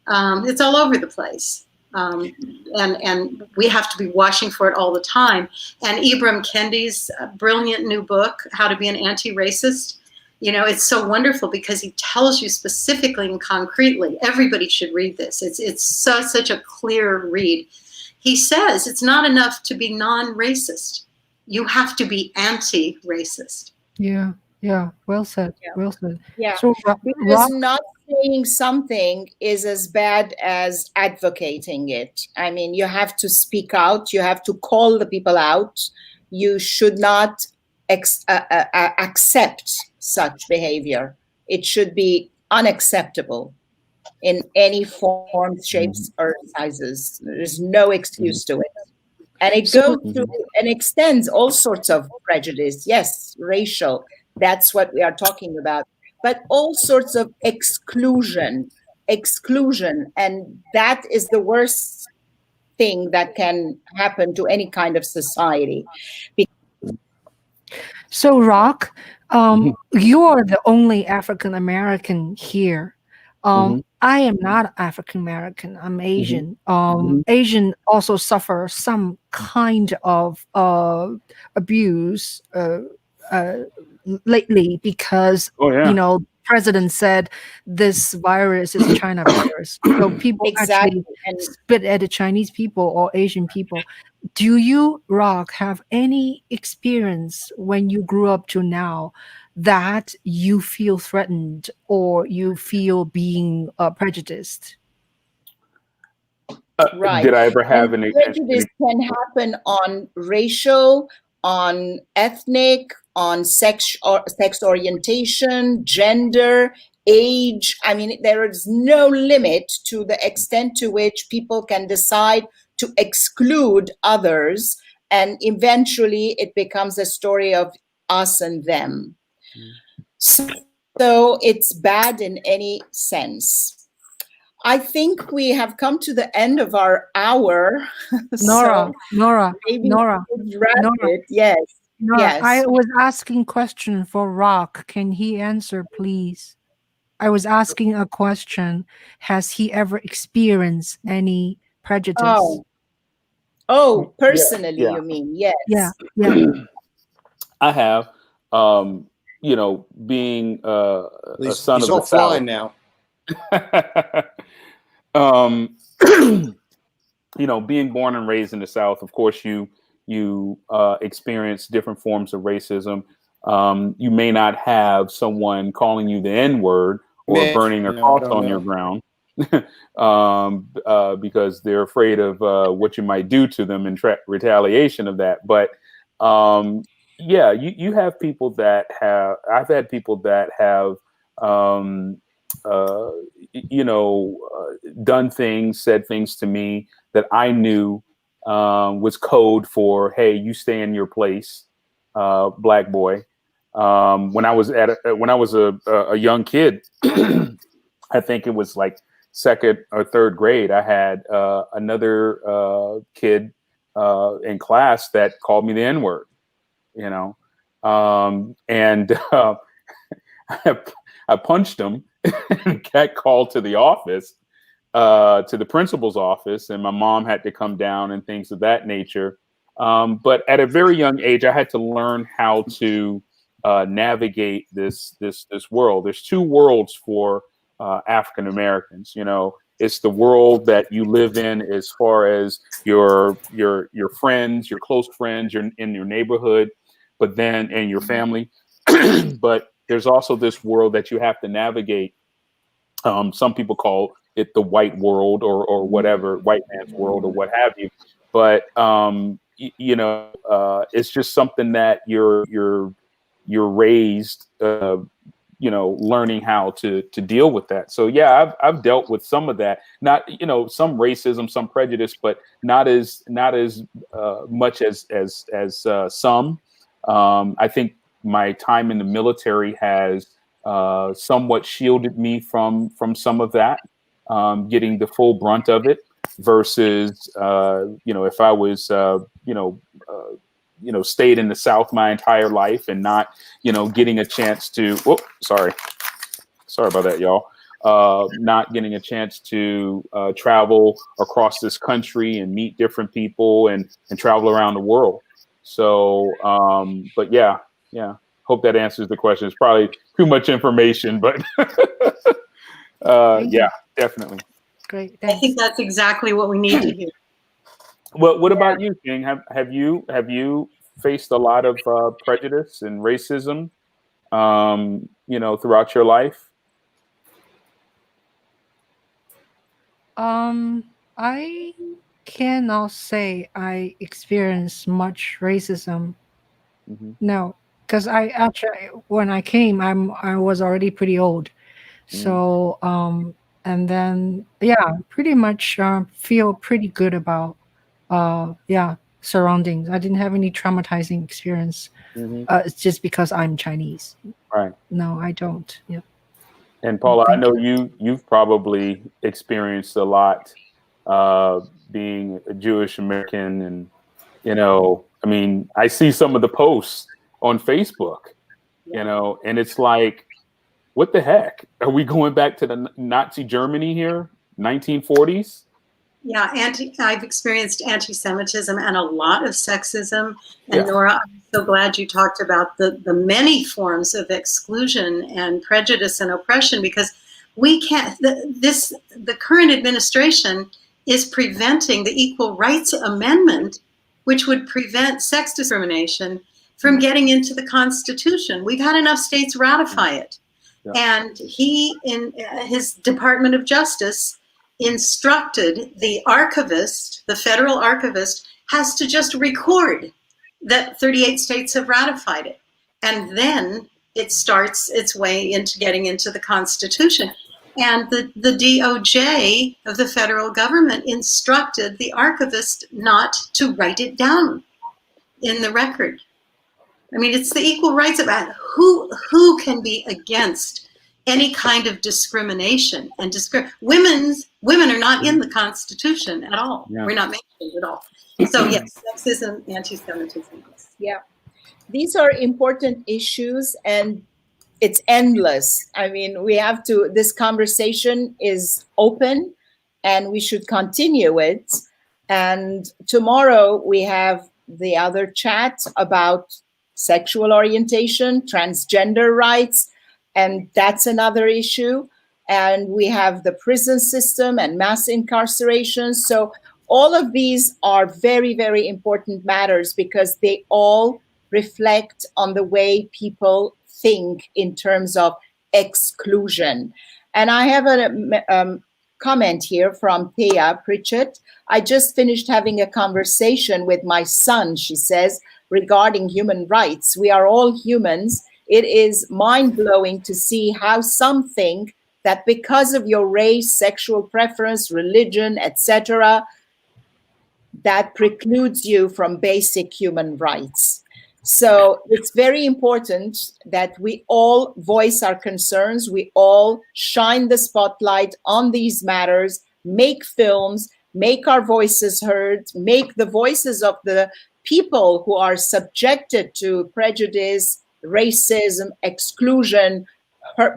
It's all over the place. and we have to be watching for it all the time. And Ibram Kendi's brilliant new book, How to Be an Anti-Racist, you know, it's so wonderful because he tells you specifically and concretely. Everybody should read this. It's such a clear read. He says it's not enough to be non-racist. You have to be anti-racist. Yeah, yeah. Well said. Yeah. Well said. Yeah, So, because not saying something is as bad as advocating it. I mean, you have to speak out. You have to call the people out. You should not accept such behavior. It should be unacceptable in any form, shapes, or sizes. There's no excuse to it. And it goes through and extends all sorts of prejudice. Yes, racial. That's what we are talking about. But all sorts of exclusion. And that is the worst thing that can happen to any kind of society. So, Rock, you are the only African American here. I am not African American. I'm Asian. Asian also suffer some kind of abuse lately because you know, president said this virus is China virus. So people actually spit at the Chinese people or Asian people. Do you, Rock, have any experience when you grew up to now that you feel threatened or you feel being prejudiced? Right. Did I ever have any prejudice can happen on racial, on ethnic, on sex orientation, gender, age. I mean, there is no limit to the extent to which people can decide to exclude others, and eventually it becomes a story of us and them. So it's bad in any sense. I think we have come to the end of our hour. Nora, Yes. Yes. I was asking question for Rock. Can he answer, please? I was asking a question. Has he ever experienced any prejudice? Oh, personally, you mean? Yes. Yeah. I have. You know, being a son of the South now. You know, being born and raised in the South, of course, you experience different forms of racism. You may not have someone calling you the N-word or burning a cross on your ground because they're afraid of what you might do to them in retaliation of that. But yeah, you have people that have. I've had people that have, you know, done things, said things to me that I knew was code for, hey, you stay in your place, black boy. When I was a young kid, I think it was like second or third grade. I had another kid in class that called me the N-word. You know, and I punched him and got called to the office, to the principal's office, and my mom had to come down and things of that nature. But at a very young age, I had to learn how to navigate this world. There's two worlds for African Americans. You know, it's the world that you live in as far as your friends, your close friends, you're in your neighborhood, but then and your family. But there's also this world that you have to navigate. Some people call it the white world or whatever, white man's world or what have you. But you know, it's just something that you're raised, you know, learning how to deal with that. So yeah, I've dealt with some of that. Not, you know, some racism, some prejudice, but not as much as some. I think my time in the military has somewhat shielded me from some of that, getting the full brunt of it. Versus, you know, if I was, stayed in the South my entire life and not, you know, getting a chance to. Whoop, sorry about that, y'all. not getting a chance to travel across this country and meet different people and travel around the world. So, but yeah. Hope that answers the question. It's probably too much information, but yeah, definitely. Great. Thanks. I think that's exactly what we need to hear. Well, what about you, Ching? Have you faced a lot of prejudice and racism, throughout your life? I cannot say I experienced much racism. Mm-hmm. No, because I actually, when I came, I was already pretty old. So, and then, pretty much feel pretty good about, surroundings. I didn't have any traumatizing experience. It's just because I'm Chinese. Right. No, I don't. Yep. And Paula, I know you've probably experienced a lot being a Jewish American, and I mean, I see some of the posts on Facebook, and it's like, what the heck? Are we going back to the Nazi Germany here, 1940s? Yeah, I've experienced anti-Semitism and a lot of sexism. And Nora, I'm so glad you talked about the many forms of exclusion and prejudice and oppression, because we can't, the current administration is preventing the Equal Rights Amendment, which would prevent sex discrimination from getting into the Constitution. We've had enough states ratify it. Yeah. And he, in his Department of Justice, instructed the archivist, the federal archivist, has to just record that 38 states have ratified it. And then it starts its way into getting into the Constitution. And the DOJ of the federal government instructed the archivist not to write it down in the record. I mean, it's the equal rights about who can be against any kind of discrimination and women are not in the Constitution at all. Yeah. We're not mentioned at all. So yes, sexism, anti-Semitism. Yeah, these are important issues, and it's endless. I mean, this conversation is open, and we should continue it. And tomorrow we have the other chat about sexual orientation, transgender rights, and that's another issue. And we have the prison system and mass incarceration. So all of these are very, very important matters, because they all reflect on the way people think in terms of exclusion. And I have a comment here from Thea Pritchett. I just finished having a conversation with my son, she says, regarding human rights. We are all humans. It is mind-blowing to see how some think that because of your race, sexual preference, religion, etc., that precludes you from basic human rights. So it's very important that we all voice our concerns, we all shine the spotlight on these matters, make films, make our voices heard, make the voices of the people who are subjected to prejudice, racism, exclusion,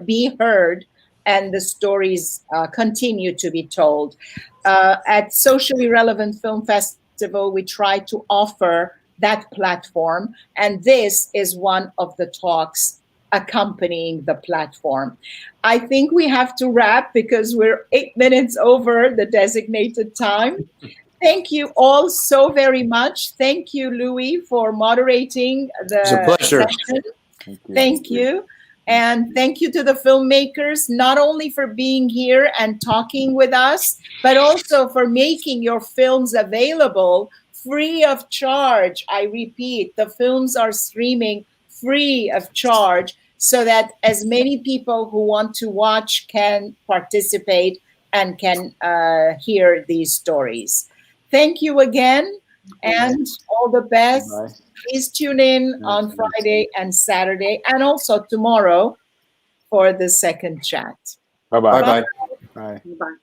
be heard, and the stories continue to be told. At Socially Relevant Film Festival, we try to offer that platform, and this is one of the talks accompanying the platform. I think we have to wrap because we're 8 minutes over the designated time. Thank you all so very much. Thank you, Louis, for moderating the session. Thank you. And thank you to the filmmakers, not only for being here and talking with us, but also for making your films available free of charge. I repeat, the films are streaming free of charge so that as many people who want to watch can participate and can hear these stories. Thank you again, and all the best. Bye. Please tune in on Friday and Saturday, and also tomorrow for the second chat. Bye-bye. Bye-bye. Bye. Bye.